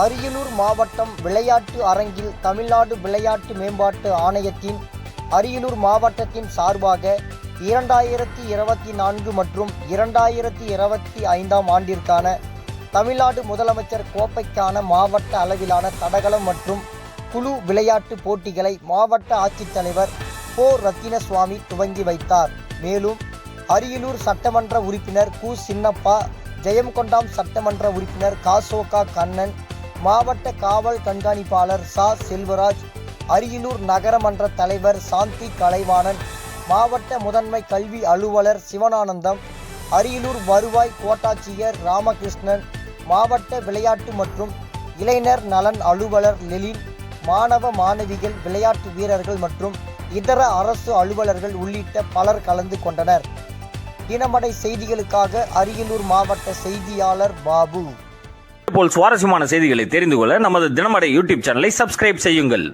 அரியலூர் மாவட்டம் விளையாட்டு அரங்கில் தமிழ்நாடு விளையாட்டு மேம்பாட்டு ஆணையத்தின் அரியலூர் மாவட்டத்தின் சார்பாக 2024 மற்றும் 2025 ஆண்டிற்கான தமிழ்நாடு முதலமைச்சர் கோப்பைக்கான மாவட்ட அளவிலான தடகளம் மற்றும் குழு விளையாட்டு போட்டிகளை மாவட்ட ஆட்சித்தலைவர் போ. ரத்தினசுவாமி துவங்கி வைத்தார். மேலும் அரியலூர் சட்டமன்ற உறுப்பினர் கு. சின்னப்பா, ஜெயங்கொண்டாம் சட்டமன்ற உறுப்பினர் காசோகா கண்ணன், மாவட்ட காவல் கண்காணிப்பாளர் ச. செல்வராஜ், அரியலூர் நகரமன்ற தலைவர் சாந்தி கலைவாணன், மாவட்ட முதன்மை கல்வி அலுவலர் சிவானந்தம், அரியலூர் வருவாய் கோட்டாட்சியர் ராமகிருஷ்ணன், மாவட்ட விளையாட்டு மற்றும் இளைஞர் நலன் அலுவலர் லெலின், மாணவ மாணவிகள், விளையாட்டு வீரர்கள் மற்றும் இதர அரசு அலுவலர்கள் உள்ளிட்ட பலர் கலந்து கொண்டனர். தினமடை செய்திகளுக்காக அரியலூர் மாவட்ட செய்தியாளர் பாபு. இதுபோல் சுவாரஸ்யமான செய்திகளை தெரிந்து கொள்ள நமது தினமடை யூடியூப் சேனலை சப்ஸ்கிரைப் செய்யுங்கள்.